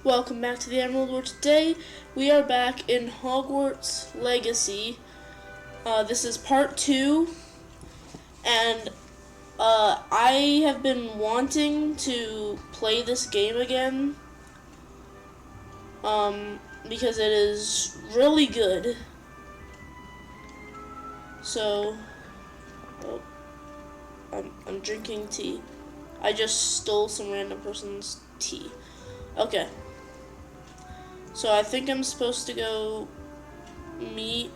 Welcome back to the Emerald War. Today we are back in Hogwarts Legacy. This is part 2, and I have been wanting to play this game again because it is really good. So, I'm drinking tea. I just stole some random person's tea. Okay. So I think I'm supposed to go meet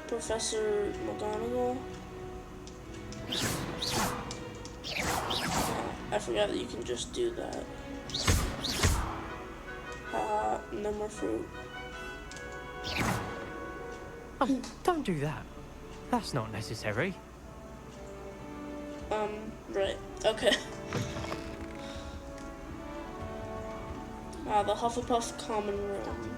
Professor McGonagall. I forgot that you can just do that. Haha, no more fruit. Oh, don't do that. That's not necessary. Right. Okay. The Hufflepuff common room.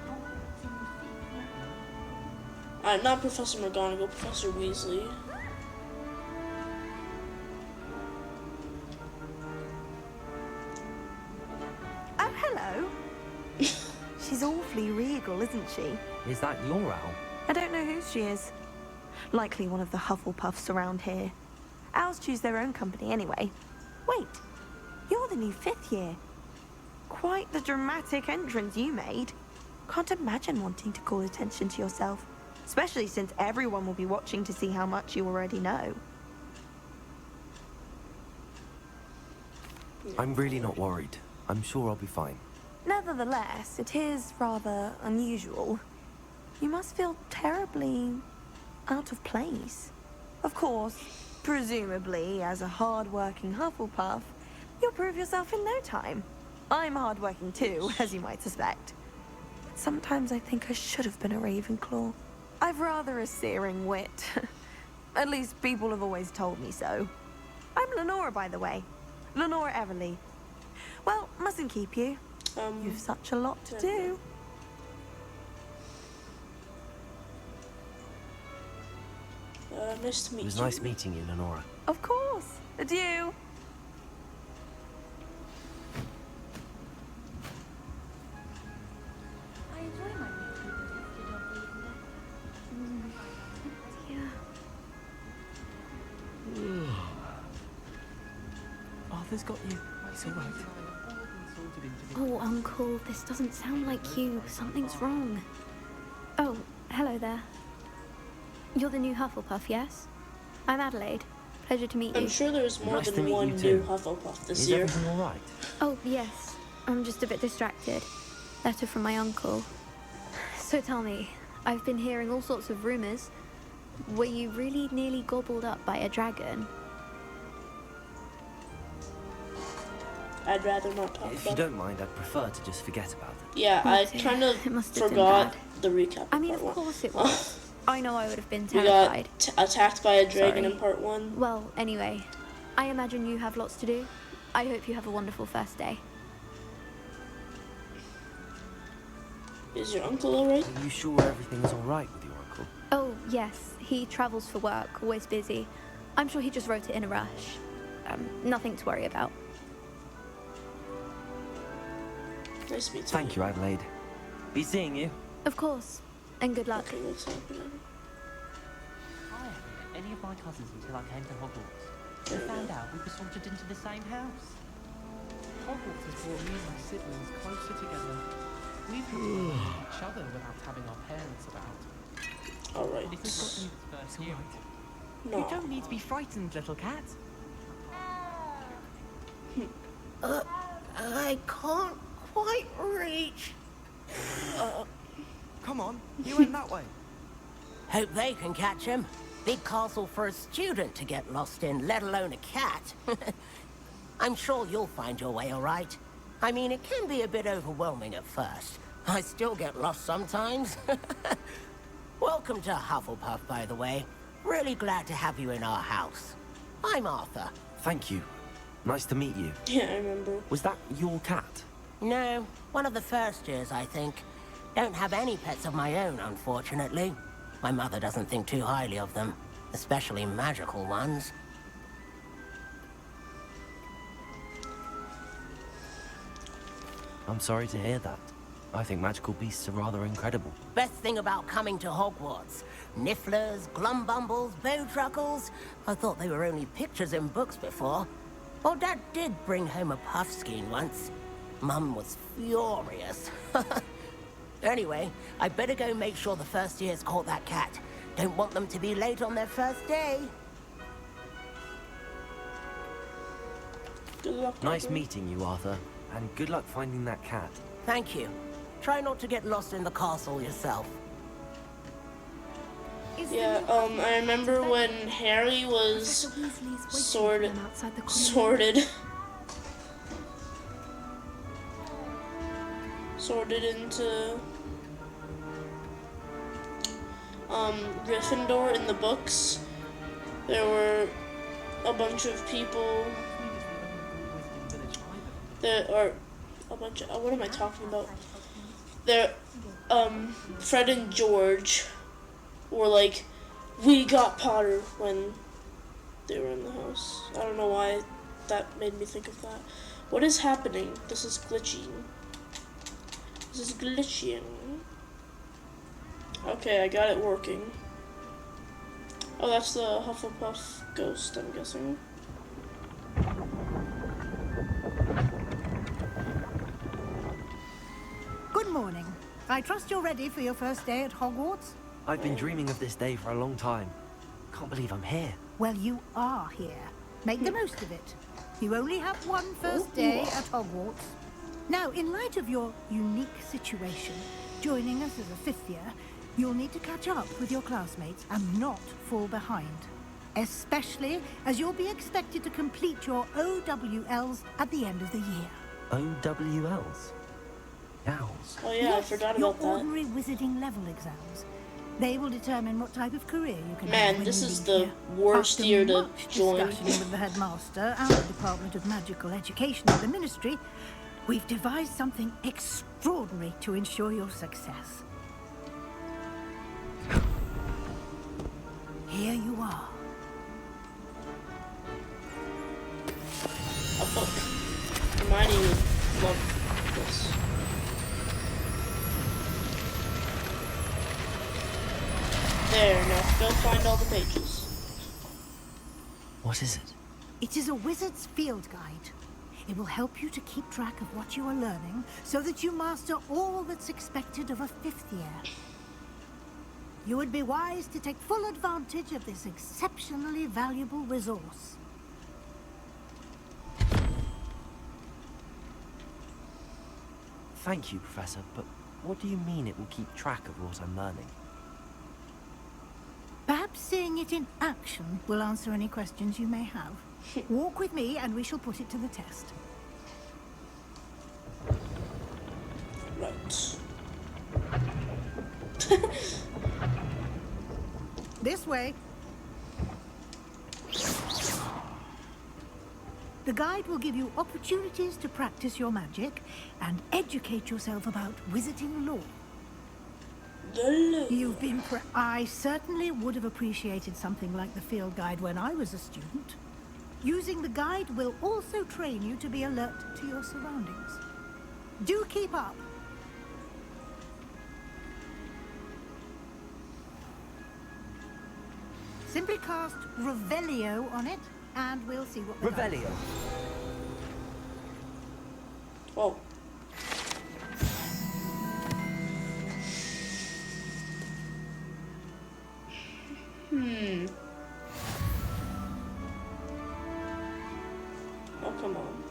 Not Professor McGonagall, Professor Weasley. Oh, hello. She's awfully regal, isn't she? Is that your owl? I don't know who she is. Likely one of the Hufflepuffs around here. Owls choose their own company anyway. Wait, you're the new 5th year. Quite the dramatic entrance you made. Can't imagine wanting to call attention to yourself, especially since everyone will be watching to see how much you already know. I'm really not worried. I'm sure I'll be fine. Nevertheless, it is rather unusual. You must feel terribly out of place. Of course, presumably, as a hard-working Hufflepuff, you'll prove yourself in no time. I'm hard-working too, as you might suspect. But sometimes I think I should have been a Ravenclaw. I've rather a searing wit. At least people have always told me so. I'm Lenora, by the way. Lenora Everly. Well, mustn't keep you. You've such a lot to do. Nice to meet you. It was nice meeting you, Lenora. Of course. Adieu. Arthur's got you. It's all right. Oh, Uncle, this doesn't sound like you. Something's wrong. Oh, hello there. You're the new Hufflepuff, yes? I'm Adelaide. Pleasure to meet you. I'm sure there's more Nice to than meet one you new too. Hufflepuff this Is year. everything all right? Oh, yes. I'm just a bit distracted. Letter from my uncle. So tell me, I've been hearing all sorts of rumours. Were you really nearly gobbled up by a dragon? I'd rather not talk If about you don't mind, I'd prefer to just forget about it. Yeah, Oh, I dear. kind of It must have been forgot bad. the recap. I mean, of part one. course it was. I know I would have been We terrified. got attacked by a dragon Sorry. in part 1. Well, anyway, I imagine you have lots to do. I hope you have a wonderful first day. Is your uncle alright? Are you sure everything's all right with your uncle? Oh, yes. He travels for work, always busy. I'm sure he just wrote it in a rush. Nothing to worry about. Nice to meet you. Thank you, Adelaide. Be seeing you. Of course. And good luck. Okay, what's happening? I haven't met any of my cousins until I came to Hogwarts. There we Found go. out we were sorted into the same house. Hogwarts has brought me and my siblings closer together. We've got to know each other without having our parents about. Alright. This has got me this first year. No. You don't need to be frightened, little cat. I can't quite reach. Come on, you went that way. Hope they can catch him. Big castle for a student to get lost in, let alone a cat. I'm sure you'll find your way all right. I mean, it can be a bit overwhelming at first. I still get lost sometimes. Welcome to Hufflepuff, by the way. Really glad to have you in our house. I'm Arthur. Thank you. Nice to meet you. Yeah, I remember. Was that your cat? No, one of the first years, I think. Don't have any pets of my own, unfortunately. My mother doesn't think too highly of them, especially magical ones. I'm sorry to hear that. I think magical beasts are rather incredible. Best thing about coming to Hogwarts. Nifflers, glumbumbles, bowtruckles. I thought they were only pictures in books before. Well, Dad did bring home a puffskein once. Mum was furious. Anyway, I better go make sure the first years caught that cat. Don't want them to be late on their first day. Good luck. Nice Arthur. meeting you, Arthur. And good luck finding that cat. Thank you. Try not to get lost in the castle yourself. Yeah, I remember when Harry was sorted into Gryffindor in the books. There were a bunch of people that are a bunch of, what am I talking about? There, Fred and George were like, we got Potter when they were in the house. I don't know why that made me think of that. What is happening? This is glitching. This is glitching. Okay, I got it working. Oh, that's the Hufflepuff ghost, I'm guessing. Good morning. I trust you're ready for your first day at Hogwarts? I've been dreaming of this day for a long time. Can't believe I'm here. Well, you are here. Make the most of it. You only have one first day at Hogwarts. Now, in light of your unique situation, joining us as a fifth year, you'll need to catch up with your classmates and not fall behind. Especially as you'll be expected to complete your OWLs at the end of the year. OWLs? Owls. Oh yeah, I forgot about your that. ordinary wizarding level exams. They will determine what type of career you can have Man, when this you is leave the here. worst After year to much join. discussion with the headmaster and the Department of Magical Education of the Ministry, we've devised something extraordinary to ensure your success. Here you are. A book. Hermione would love this. There, now go find all the pages. What is it? It is a wizard's field guide. It will help you to keep track of what you are learning so that you master all that's expected of a fifth year. You would be wise to take full advantage of this exceptionally valuable resource. Thank you, Professor, but what do you mean it will keep track of what I'm learning? Perhaps seeing it in action will answer any questions you may have. Walk with me and we shall put it to the test. Right. This way. The guide will give you opportunities to practice your magic and educate yourself about wizarding lore. You've been I certainly would have appreciated something like the field guide when I was a student. Using the guide will also train you to be alert to your surroundings. Do keep up. Simply cast Revelio on it, and we'll see what the guide Revelio. Oh. Oh, come on.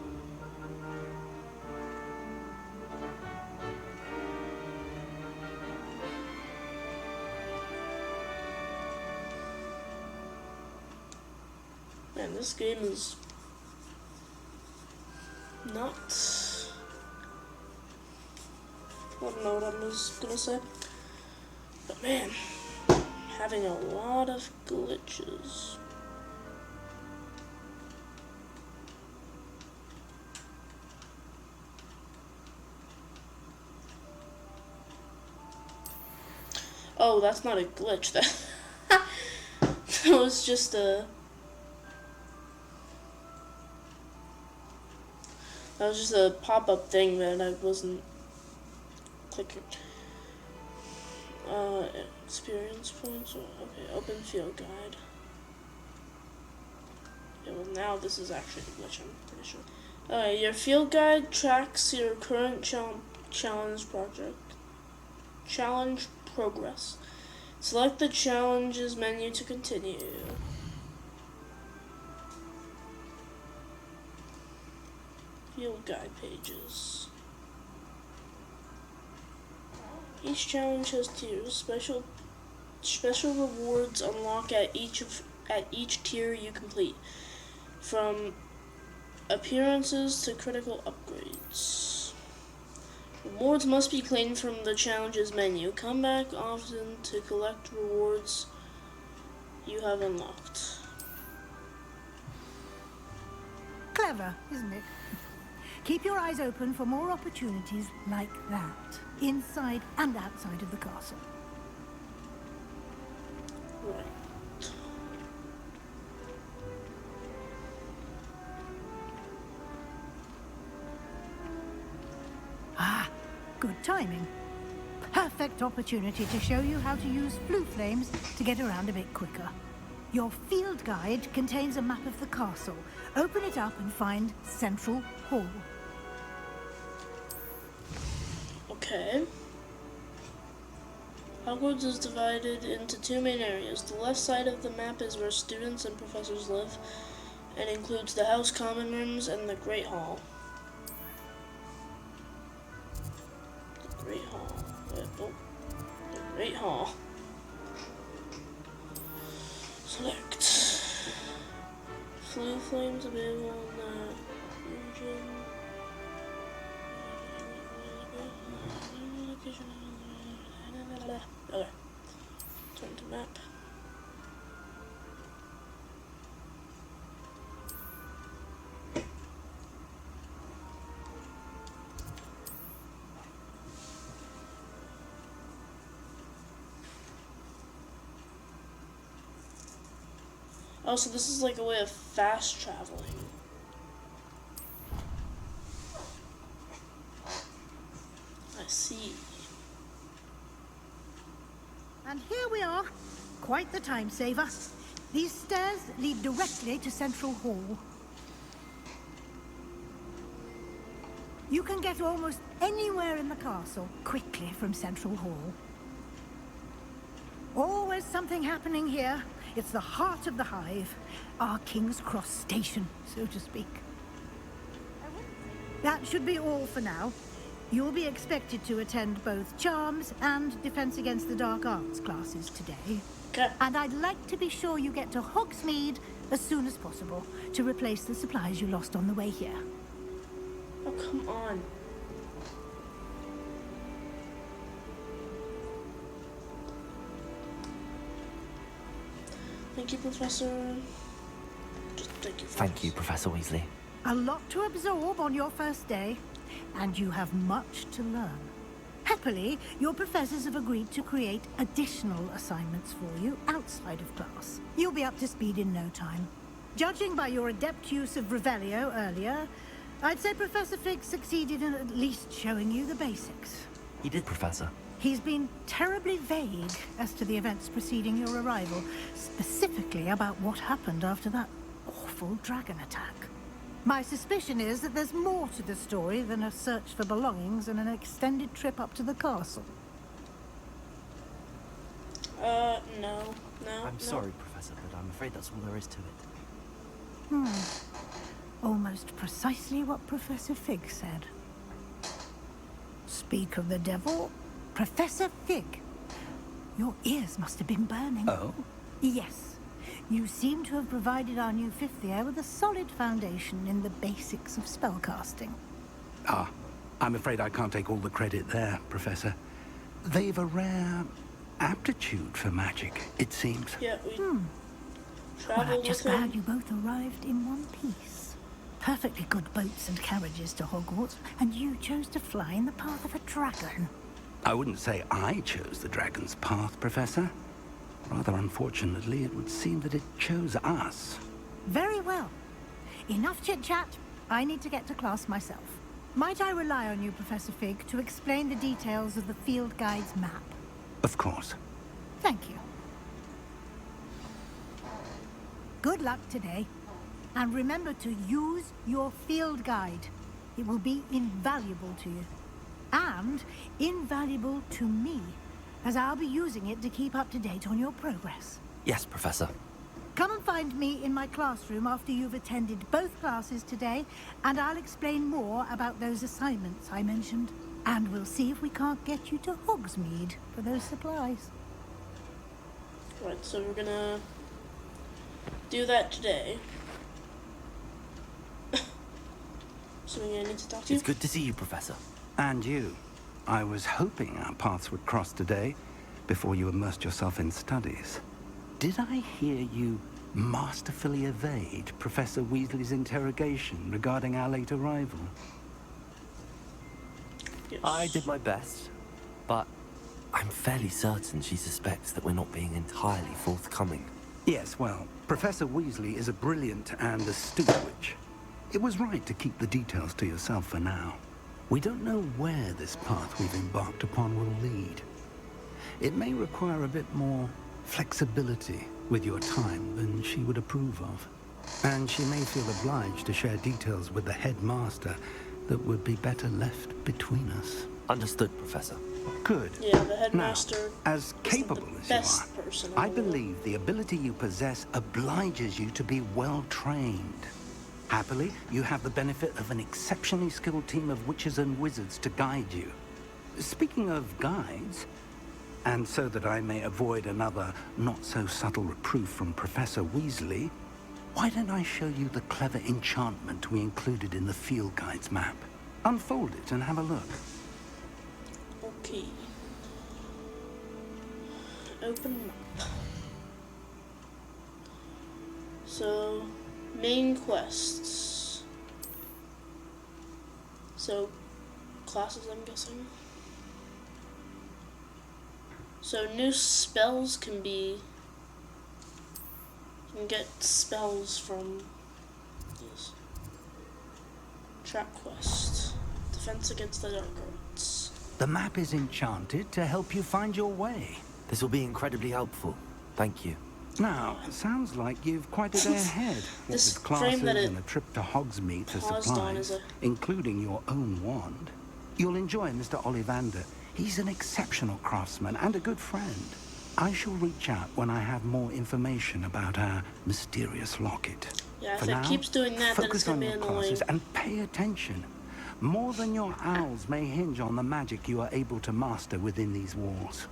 Man, this game is not... I don't know what I was gonna say. But man, having a lot of glitches. Oh, that's not a glitch. That was just a... That was just a pop-up thing that I wasn't clicking. Experience points. Okay, open field guide. Yeah, well now this is actually a glitch, I'm pretty sure. Alright, your field guide tracks your current challenge progress. Select the challenges menu to continue. Field guide pages. Each challenge has tiers. Special rewards unlock at each tier you complete, from appearances to critical upgrades. Rewards must be claimed from the challenges menu. Come back often to collect rewards you have unlocked. Clever, isn't it? Keep your eyes open for more opportunities like that, inside and outside of the castle. Right. Ah, good timing. Perfect opportunity to show you how to use blue flames to get around a bit quicker. Your field guide contains a map of the castle. Open it up and find Central Hall. Okay. Hogwarts is divided into two main areas. The left side of the map is where students and professors live, and includes the House Common Rooms and the Great Hall. The Great Hall. The Great Hall. Select. Blue flames available in the region. Okay. Turn to map. Oh, so this is like a way of fast traveling. I see. And here we are. Quite the time saver. These stairs lead directly to Central Hall. You can get almost anywhere in the castle quickly from Central Hall. Always something happening here. It's the heart of the hive, our King's Cross station, so to speak. That should be all for now. You'll be expected to attend both Charms and Defense Against the Dark Arts classes today. Okay. And I'd like to be sure you get to Hogsmeade as soon as possible to replace the supplies you lost on the way here. Oh, come on. Thank you, Professor. Just thank you. Thank you, Professor Weasley. A lot to absorb on your first day, and you have much to learn. Happily, your professors have agreed to create additional assignments for you outside of class. You'll be up to speed in no time. Judging by your adept use of Revelio earlier, I'd say Professor Fig succeeded in at least showing you the basics. He did, Professor. He's been terribly vague as to the events preceding your arrival, specifically about what happened after that awful dragon attack. My suspicion is that there's more to the story than a search for belongings and an extended trip up to the castle. No. I'm sorry, Professor, but I'm afraid that's all there is to it. Almost precisely what Professor Fig said. Speak of the devil, Professor Fig. Your ears must have been burning. Oh? Yes. You seem to have provided our new fifth year with a solid foundation in the basics of spellcasting. Ah, I'm afraid I can't take all the credit there, Professor. They've a rare aptitude for magic, it seems. Yeah, we Well, traveled I'm just with him. glad you both arrived in one piece. Perfectly good boats and carriages to Hogwarts, and you chose to fly in the path of a dragon. I wouldn't say I chose the dragon's path, Professor. Rather unfortunately, it would seem that it chose us. Very well. Enough chit-chat. I need to get to class myself. Might I rely on you, Professor Fig, to explain the details of the field guide's map? Of course. Thank you. Good luck today. And remember to use your field guide. It will be invaluable to you. And invaluable to me, as I'll be using it to keep up to date on your progress. Yes, Professor. Come and find me in my classroom after you've attended both classes today, and I'll explain more about those assignments I mentioned. And we'll see if we can't get you to Hogsmeade for those supplies. Right, so we're gonna do that today. Something I need to talk to you? It's good to see you, Professor. And you. I was hoping our paths would cross today before you immersed yourself in studies. Did I hear you masterfully evade Professor Weasley's interrogation regarding our late arrival? Yes. I did my best, but I'm fairly certain she suspects that we're not being entirely forthcoming. Yes, well, Professor Weasley is a brilliant and astute witch. It was right to keep the details to yourself for now. We don't know where this path we've embarked upon will lead. It may require a bit more flexibility with your time than she would approve of. And she may feel obliged to share details with the headmaster that would be better left between us. Understood, Professor. Good. Yeah, the headmaster Now, as capable the as best you are, person in I the world. believe the ability you possess obliges you to be well trained. Happily, you have the benefit of an exceptionally skilled team of witches and wizards to guide you. Speaking of guides, and so that I may avoid another not-so-subtle reproof from Professor Weasley, why don't I show you the clever enchantment we included in the field guide's map? Unfold it and have a look. Okay. Open map. So, main quests. So, classes, I'm guessing. So, new spells can be... You can get spells from this. Trap quest. Defense against the dark arts. The map is enchanted to help you find your way. This will be incredibly helpful. Thank you. Now, it sounds like you've quite a day ahead. What This with classes frame that it and a trip to Hogsmeade for paused on is supplies, a- including your own wand. You'll enjoy Mr. Ollivander. He's an exceptional craftsman and a good friend. I shall reach out when I have more information about our mysterious locket. Yeah, if For it now, keeps doing that, then it's focus gonna on be your annoying. classes and pay attention. More than your owls may hinge on the magic you are able to master within these walls.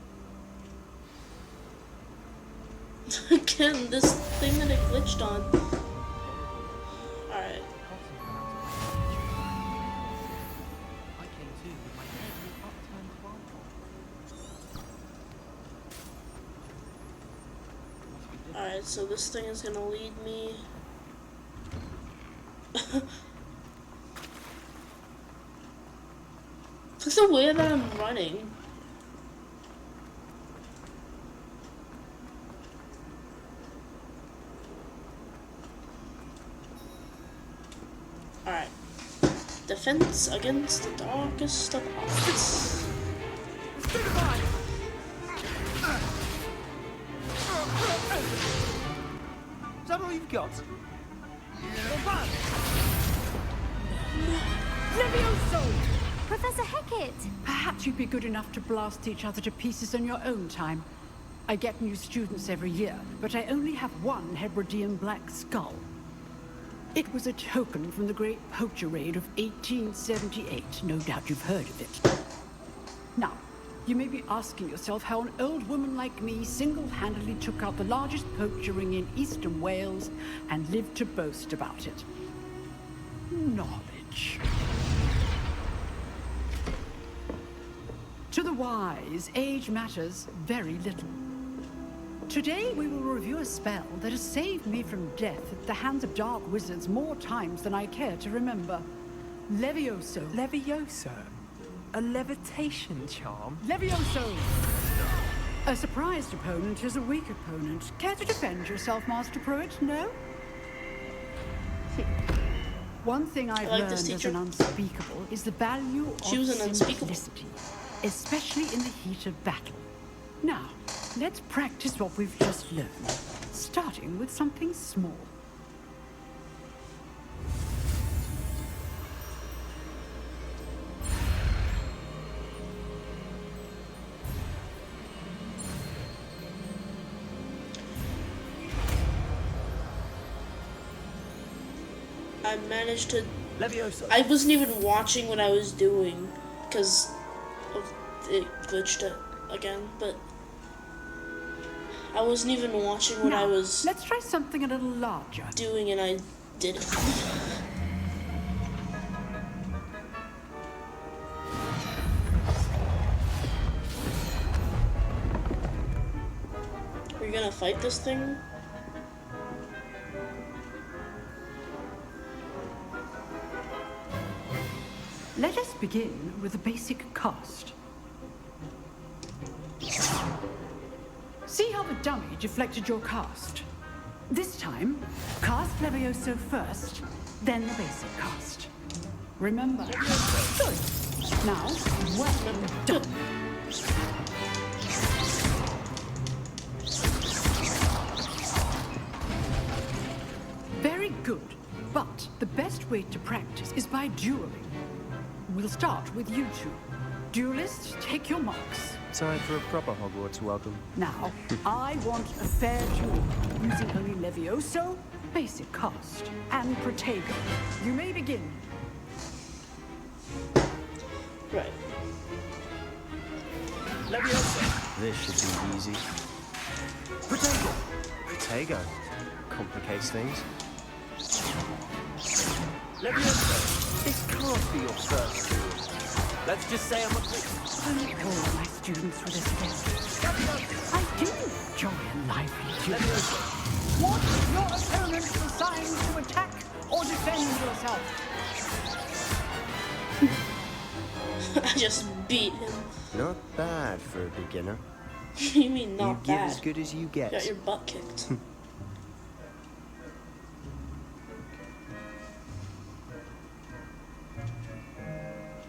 Again, this thing that it glitched on. Alright. I came to with my head in an upturned rifle. Alright, so this thing is gonna lead me. It's the way that I'm running. Alright. Defense against the darkest of arts. Is that all you've got? Professor Hecat! Perhaps you'd be good enough to blast each other to pieces on your own time. I get new students every year, but I only have one Hebridean black skull. It was a token from the Great Poacher Raid of 1878. No doubt you've heard of it. Now, you may be asking yourself how an old woman like me single-handedly took out the largest poacher ring in eastern Wales and lived to boast about it. Knowledge. To the wise, age matters very little. Today we will review a spell that has saved me from death at the hands of dark wizards more times than I care to remember. Levioso. Levioso? A levitation charm? Levioso! A surprised opponent is a weak opponent. Care to defend yourself, Master Pruitt? No? One thing I've like learned this as teacher. an unspeakable is the value She of was an unspeakable. simplicity, especially in the heat of battle. Now, let's practice what we've just learned, starting with something small. I managed to. Levioso. I wasn't even watching what I was doing because it glitched it again. But I wasn't even watching what I Now, was let's try something a little larger. doing, and I did it. Are you gonna fight this thing? Let us begin with a basic cast. See how the dummy deflected your cast? This time, cast Levioso first, then the basic cast. Remember? Good. Now, well done. Very good. But the best way to practice is by dueling. We'll start with you two. Duelists, take your marks. Time for a proper Hogwarts welcome. Now, I want a fair duel, using only Levioso, basic cast, and Protego. You may begin. Right. Levioso. This should be easy. Protego. Protego. Complicates things. Levioso. This can't be your first duel. Let's just say I'm a Thank all my students for this test. I do enjoy a lively duel. Want your opponent assigned to attack or defend yourself? I just beat him. Not bad for a beginner. You mean not You give bad? as good as you get. Got your butt kicked.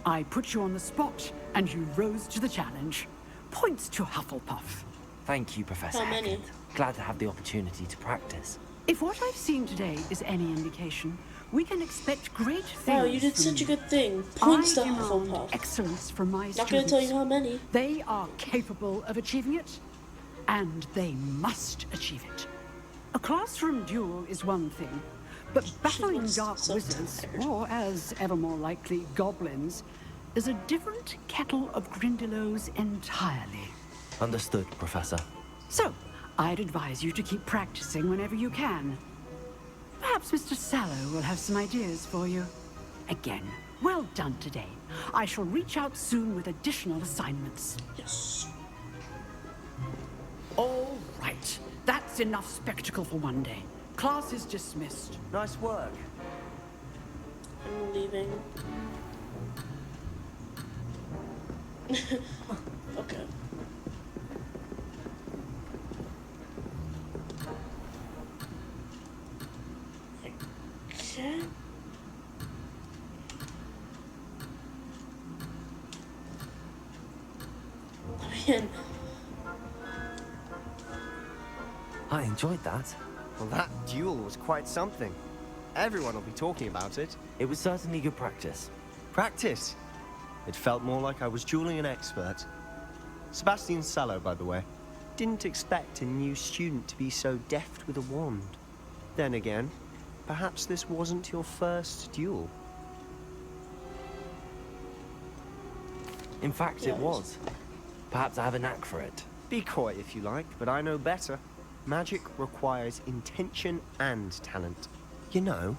I put you on the spot, and you rose to the challenge. Points to Hufflepuff. Thank you, Professor How many? Hecat. Glad to have the opportunity to practice. If what I've seen today is any indication, we can expect great things. Wow, you did from such a you. good thing. Points to I demand Hufflepuff. excellence from my Not students. gonna tell you how many. They are capable of achieving it, and they must achieve it. A classroom duel is one thing, but battling looks dark so wizards, tired. or as ever more likely, goblins, is a different kettle of Grindylows entirely. Understood, Professor. So, I'd advise you to keep practicing whenever you can. Perhaps Mr. Sallow will have some ideas for you. Again, well done today. I shall reach out soon with additional assignments. Yes. All right. That's enough spectacle for one day. Class is dismissed. Nice work. I'm leaving. Okay. Okay. Man, I enjoyed that. Well, that duel was quite something. Everyone will be talking about it. It was certainly good practice. Practice. It felt more like I was dueling an expert. Sebastian Sallow, by the way. Didn't expect a new student to be so deft with a wand. Then again, perhaps this wasn't your first duel. In fact, Yeah, it was. Perhaps I have a knack for it. Be coy if you like, but I know better. Magic requires intention and talent. You know,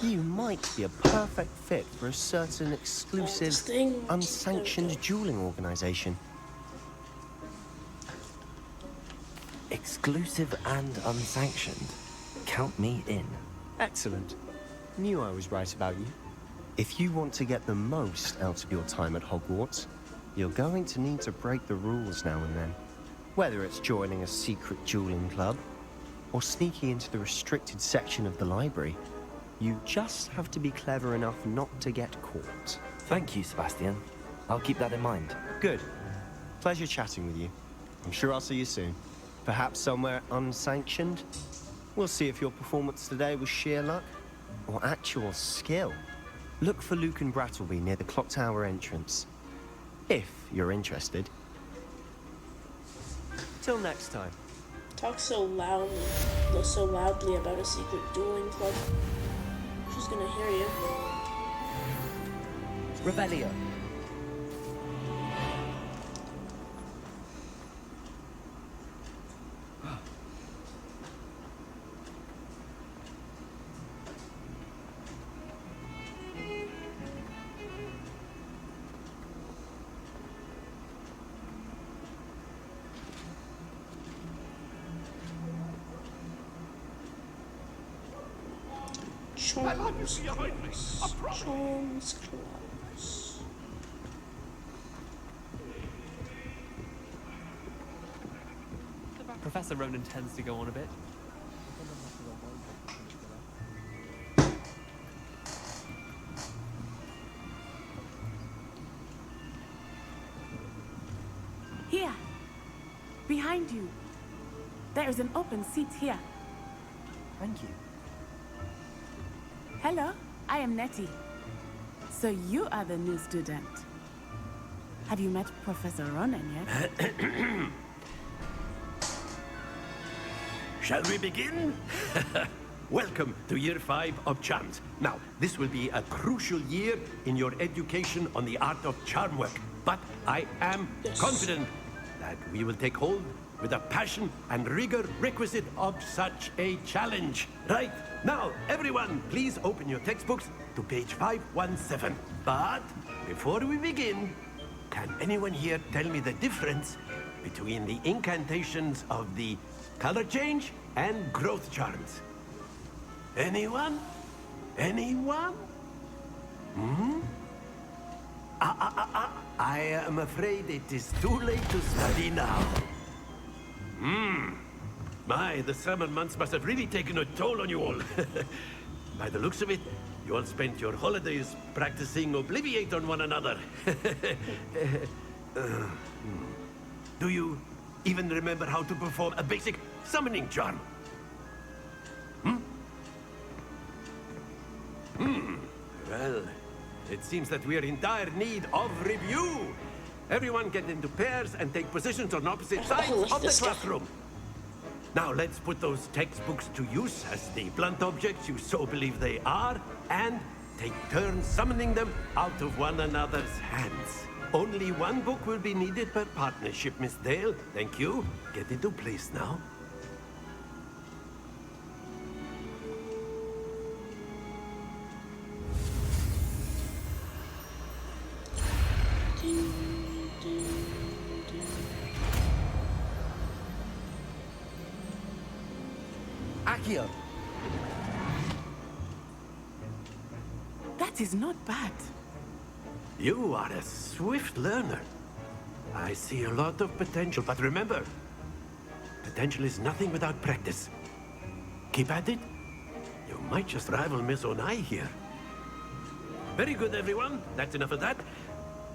you might be a perfect fit for a certain exclusive, this thing. unsanctioned dueling organization. Exclusive and unsanctioned. Count me in. Excellent. Knew I was right about you. If you want to get the most out of your time at Hogwarts, you're going to need to break the rules now and then. Whether it's joining a secret dueling club, or sneaking into the restricted section of the library. You just have to be clever enough not to get caught. Thank you, Sebastian. I'll keep that in mind. Good. Pleasure chatting with you. I'm sure I'll see you soon. Perhaps somewhere unsanctioned? We'll see if your performance today was sheer luck or actual skill. Look for Luke and Brattleby near the clock tower entrance. If you're interested. Till next time. Talk so loudly about a secret dueling club. She's gonna hear you. Revelio. Charms class. Professor Ronan tends to go on a bit. Here. Behind you. There is an open seat here. Thank you. Hello, I am Nettie. So you are the new student. Have you met Professor Ronan yet? Shall we begin? Welcome to Year 5 of Charms. Now, this will be a crucial year in your education on the art of charm work. But I am confident that we will take hold with the passion and rigor requisite of such a challenge. Right, now, everyone, please open your textbooks to page 517. But before we begin, can anyone here tell me the difference between the incantations of the color change and growth charms? Anyone? Anyone? Hmm? I am afraid it is too late to study now. My, the summer months must have really taken a toll on you all. By the looks of it, you all spent your holidays practicing Obliviate on one another. Do you even remember how to perform a basic summoning charm? Well, it seems that we are in dire need of review. Everyone get into pairs and take positions on opposite sides of the classroom. Now let's put those textbooks to use as the blunt objects you so believe they are, and take turns summoning them out of one another's hands. Only one book will be needed per partnership, Miss Dale. Thank you. Get into place now. Accio. That is not bad. You are a swift learner. I see a lot of potential, but remember, potential is nothing without practice. Keep at it. You might just rival Miss Onai here. Very good, everyone. That's enough of that.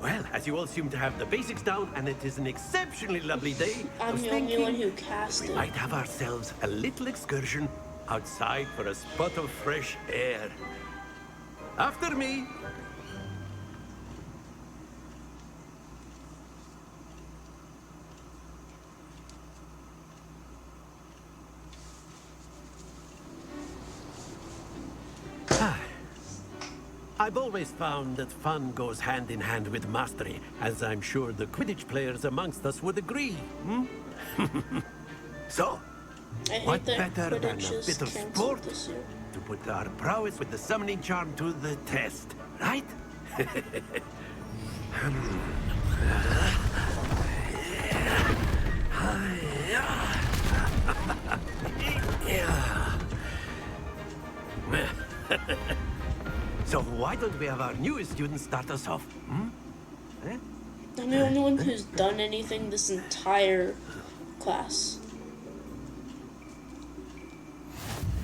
Well, as you all seem to have the basics down, and it is an exceptionally lovely day, I was the only thinking one who cast we it. might have ourselves a little excursion outside for a spot of fresh air. After me. I've always found that fun goes hand in hand with mastery, as I'm sure the Quidditch players amongst us would agree. So, what better than a bit of sport to put our prowess with the summoning charm to the test, right? So why don't we have our newest student start us off? Eh? I'm the only one who's done anything this entire class.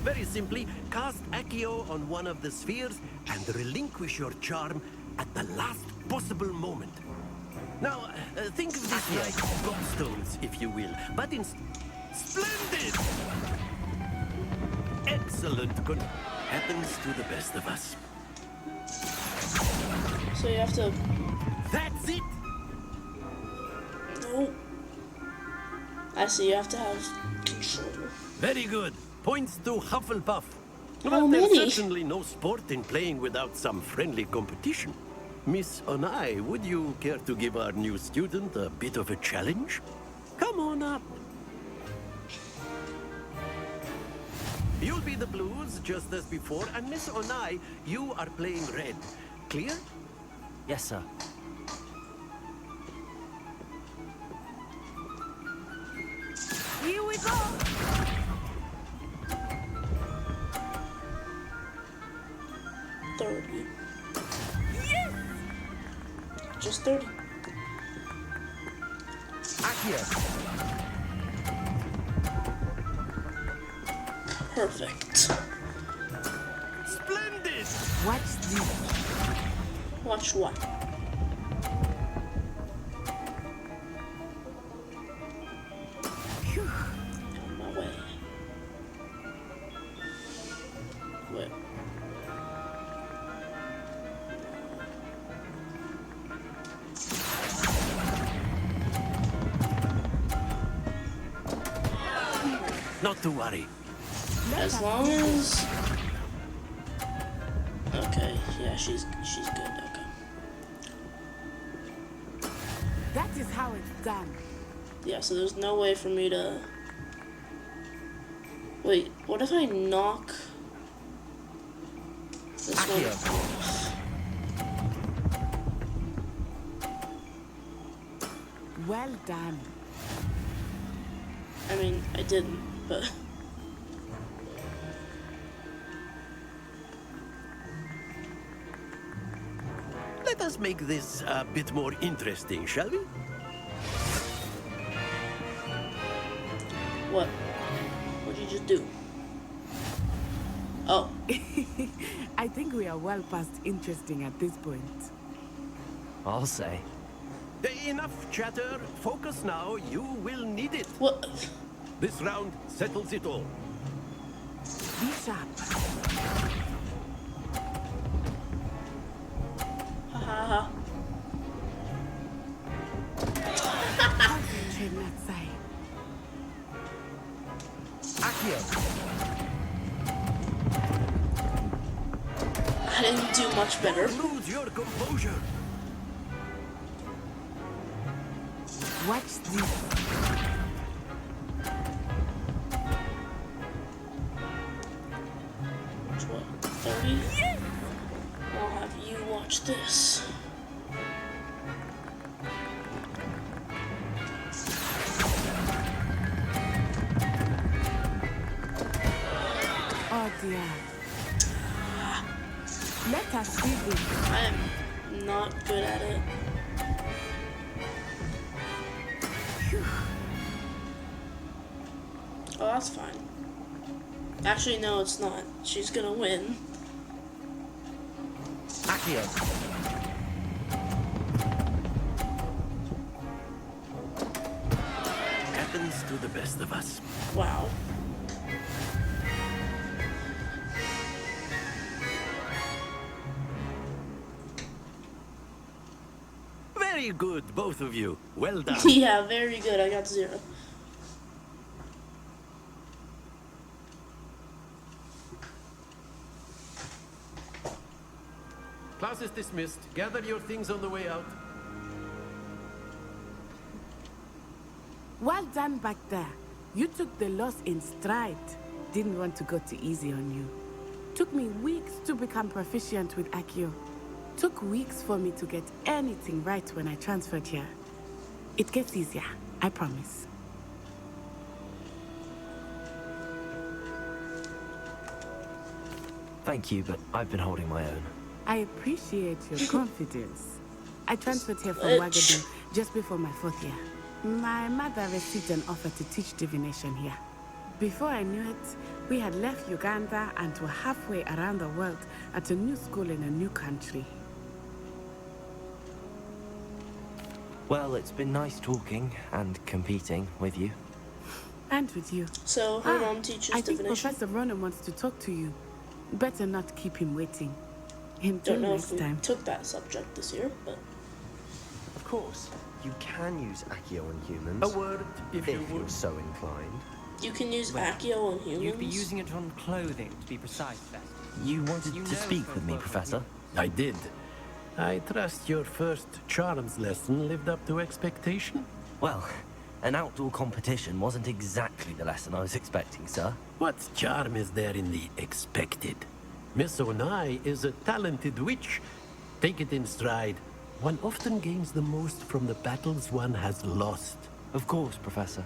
Very simply, cast Accio on one of the spheres and relinquish your charm at the last possible moment. Now, think of this like gobstones, if you will, but in... Splendid! Excellent. Happens to the best of us. So you have to... That's it! No. I see, you have to have control. Very good. Points to Hufflepuff. How Well, there's many? certainly no sport in playing without some friendly competition. Miss Onai, would you care to give our new student a bit of a challenge? Come on up. You'll be the blues, just as before, and Miss Onai, you are playing red. Clear? Yes, sir. Here we go! $30. Yes! Just 30. Accio. Perfect. Splendid! Watch this. Watch what? On my way. Wait. Not to worry. As long as... Okay, yeah, she's good, okay. That is how it's done. Yeah, so there's no way for me to... Wait, what if I knock this one off? Well done. I mean, I didn't, but... Let us make this a bit more interesting, shall we? What? What'd you just do? Oh. I think we are well past interesting at this point. I'll say. Enough chatter. Focus now. You will need it. What? This round settles it all. Be sharp. Ha ha ha. Concentrate on that side. Accio. I didn't do much better. Don't lose your composure. Watch this. What? 30? Yes! I'll have you watch this. Oh dear. Let us see this. I am not good at it. Oh, that's fine. Actually, no, it's not. She's gonna win. Accio. Happens to the best of us. Wow. Very good, both of you. Well done. Yeah, very good. I got 0. Class is dismissed. Gather your things on the way out. Well done back there. You took the loss in stride. Didn't want to go too easy on you. Took me weeks to become proficient with Accio. Took weeks for me to get anything right when I transferred here. It gets easier, I promise. Thank you, but I've been holding my own. I appreciate your confidence. I transferred here from Bitch. Wagadu just before my 4th year. My mother received an offer to teach divination here. Before I knew it, we had left Uganda and were halfway around the world at a new school in a new country. Well, it's been nice talking and competing with you. And with you. So, her mom teaches I think divination. Professor Ronan wants to talk to you. Better not keep him waiting. Don't know if Next we time. took that subject this year, but... Of course, you can use Accio on humans. A word, if you you're would. so inclined. You can use Accio on humans? You'd be using it on clothing, to be precise, Best. You wanted to speak with me, Professor? I did. I trust your first charms lesson lived up to expectation? Well, an outdoor competition wasn't exactly the lesson I was expecting, sir. What charm is there in the expected? Miss Onai is a talented witch. Take it in stride. One often gains the most from the battles one has lost. Of course, Professor.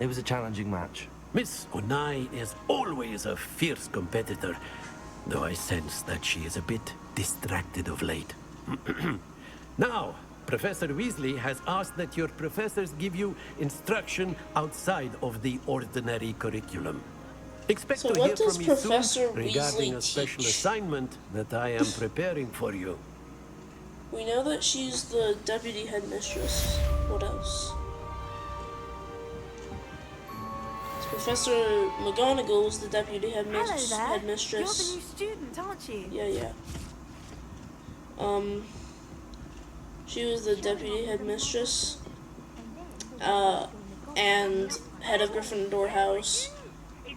It was a challenging match. Miss Onai is always a fierce competitor, though I sense that she is a bit distracted of late. Now, Professor Weasley has asked that your professors give you instruction outside of the ordinary curriculum. Expect So to what hear does from me Professor soon regarding Weasley a special teach? assignment that I am preparing for you. We know that she's the deputy headmistress. What else? Professor McGonagall was the deputy headmistress. Hello there. You're the new student, aren't you? Yeah. She was the deputy headmistress, and head of Gryffindor House,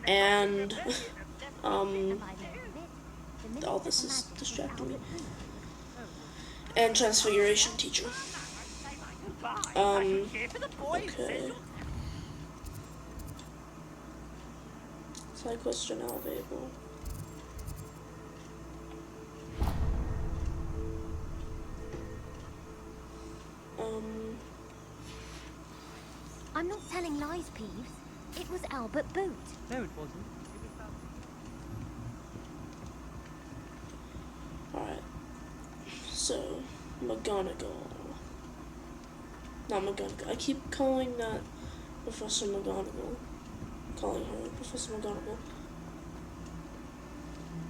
and, all this is distracting me. And Transfiguration teacher. Okay. Side quest are now available. I'm not telling lies, Peeves. It was Albert Boot. No, it wasn't. Alright. So, McGonagall. Not McGonagall. I keep calling that Professor McGonagall. Calling her Professor McGonagall.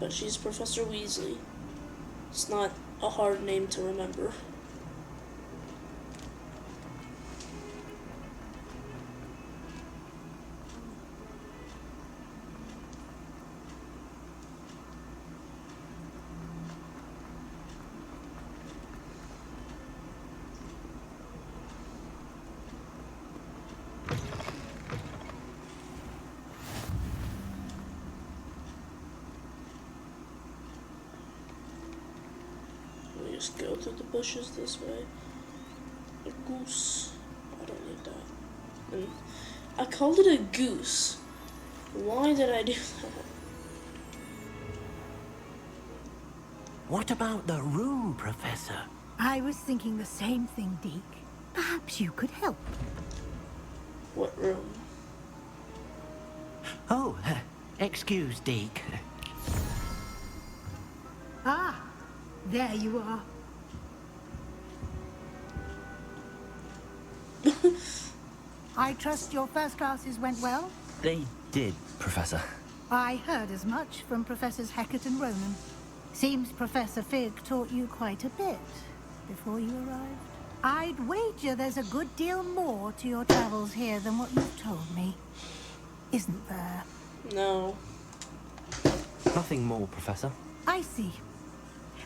But she's Professor Weasley. It's not a hard name to remember. Just go through the bushes this way. A goose. I don't need that. And I called it a goose. Why did I do that? What about the room, Professor? I was thinking the same thing, Deke. Perhaps you could help. What room? Oh, excuse, Deke. Ah, there you are. I trust your first classes went well? They did, Professor. I heard as much from Professors Hecat and Ronan. Seems Professor Fig taught you quite a bit before you arrived. I'd wager there's a good deal more to your travels here than what you've told me. Isn't there? No. Nothing more, Professor. I see.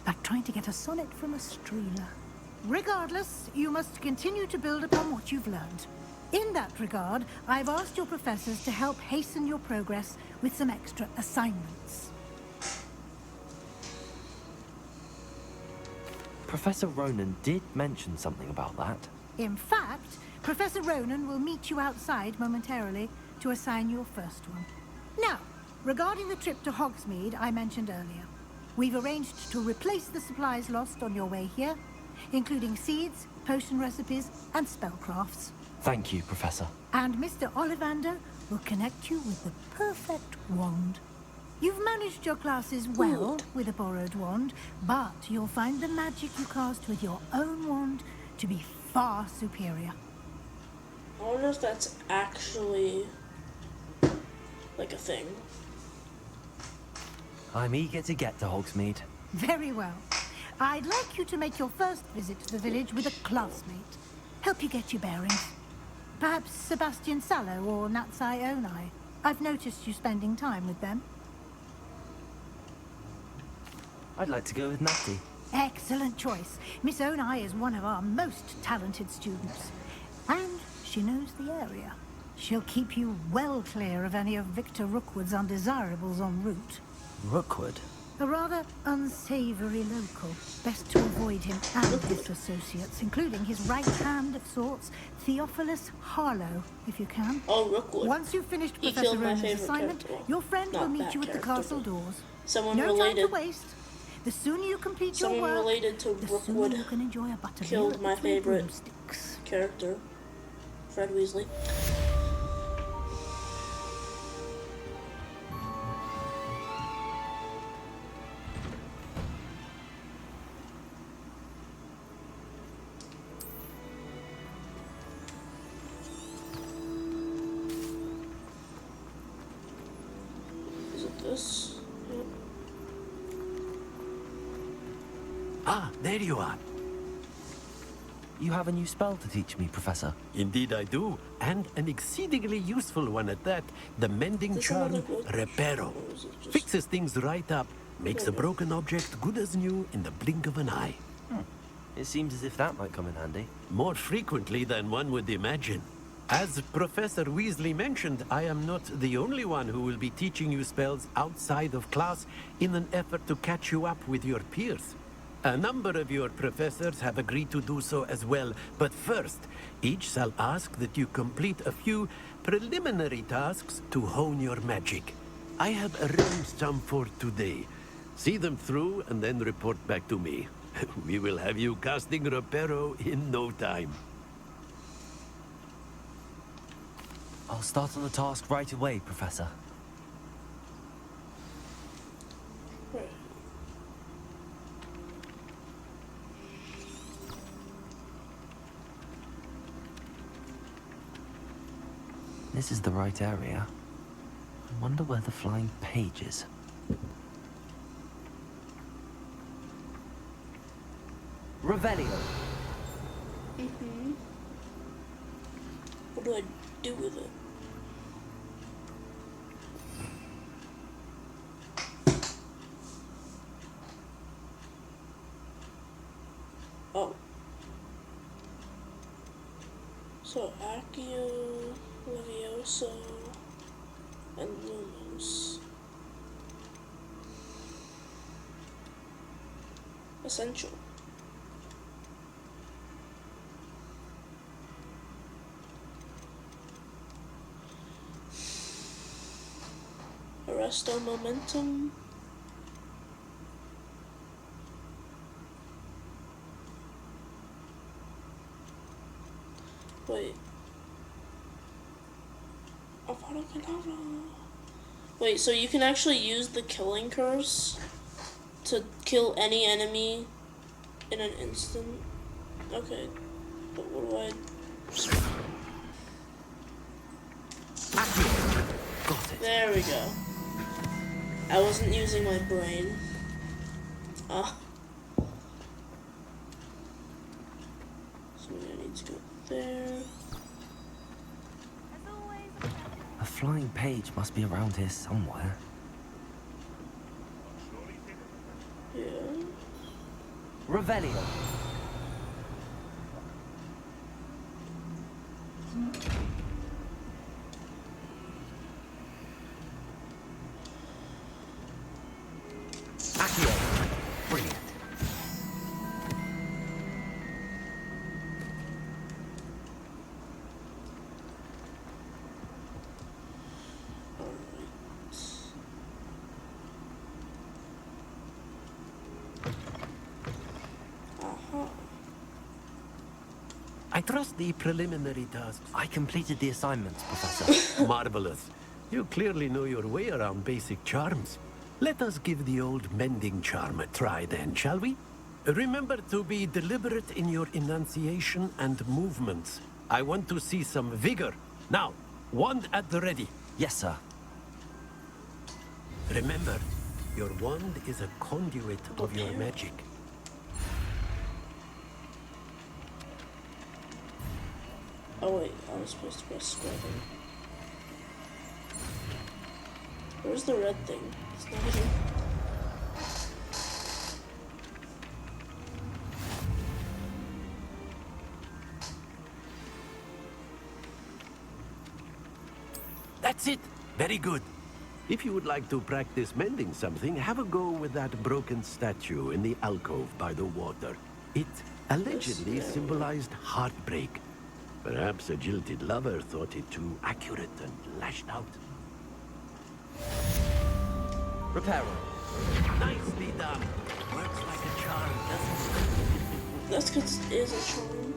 Like trying to get a sonnet from a streeler. Regardless, you must continue to build upon what you've learned. In that regard, I've asked your professors to help hasten your progress with some extra assignments. Professor Ronan did mention something about that. In fact, Professor Ronan will meet you outside momentarily to assign your first one. Now, regarding the trip to Hogsmeade I mentioned earlier, we've arranged to replace the supplies lost on your way here, including seeds, potion recipes, and spellcrafts. Thank you, Professor. And Mr. Ollivander will connect you with the perfect wand. You've managed your classes well with a borrowed wand, but you'll find the magic you cast with your own wand to be far superior. I wonder if that's actually like a thing. I'm eager to get to Hogsmeade. Very well. I'd like you to make your first visit to the village with a classmate. Help you get your bearings. Perhaps Sebastian Sallow or Natsai Onai. I've noticed you spending time with them. I'd like to go with Natty. Excellent choice. Miss Onai is one of our most talented students. And she knows the area. She'll keep you well clear of any of Victor Rookwood's undesirables en route. Rookwood? A rather unsavory local. Best to avoid him and his associates, including his right hand of sorts, Theophilus Harlow, if you can. Oh, Rookwood. Once you've finished He Professor killed my Rona's favorite assignment, character. Well, your friend will not meet that you at the character, castle but doors. someone No related. time to waste. The sooner you complete your Someone work, related to the Rookwood sooner you can enjoy a buttermilk killed my between favorite broomsticks. character, Fred Weasley. Is it this? Yep. Ah, there you are. You have a new spell to teach me, Professor. Indeed I do, and an exceedingly useful one at that. The mending This charm, another book? Reparo. Or is it just- Fixes things right up, makes a broken object good as new in the blink of an eye. It seems as if that might come in handy. More frequently than one would imagine. As Professor Weasley mentioned, I am not the only one who will be teaching you spells outside of class in an effort to catch you up with your peers. A number of your professors have agreed to do so as well, but first, each shall ask that you complete a few preliminary tasks to hone your magic. I have arranged some for today. See them through and then report back to me. We will have you casting Reparo in no time. I'll start on the task right away, Professor. Right. This is the right area. I wonder where the flying page is. Revelio. What do I do with it? Oh. So Accio, Levioso, and Lumos. Essential. Arresto Momentum. Wait. Avada Kedavra. Wait, so you can actually use the killing curse to kill any enemy in an instant? Okay. But what do I... Got it. There we go. I wasn't using my brain. Ah. So I need to go there. A flying page must be around here somewhere. Yeah. Revelio. Accio. Brilliant. I trust the preliminary tasks. I completed the assignments, Professor. Marvelous. You clearly know your way around basic charms. Let us give the old mending charm a try then, shall we? Remember to be deliberate in your enunciation and movements. I want to see some vigor. Now, wand at the ready. Yes, sir. Remember, your wand is a conduit of your magic. Oh wait, I was supposed to press square thing. Where's the red thing? It's not here. That's it. Very good. If you would like to practice mending something, have a go with that broken statue in the alcove by the water. It allegedly symbolized heartbreak. Perhaps a jilted lover thought it too accurate and lashed out. Reparo. Nicely done. Works like a charm, doesn't it? That's because it is a charm.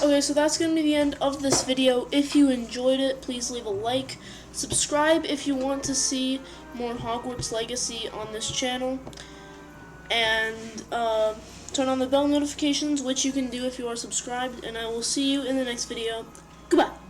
Okay, so that's going to be the end of this video. If you enjoyed it, please leave a like. Subscribe if you want to see more Hogwarts Legacy on this channel. And turn on the bell notifications, which you can do if you are subscribed. And I will see you in the next video. Goodbye.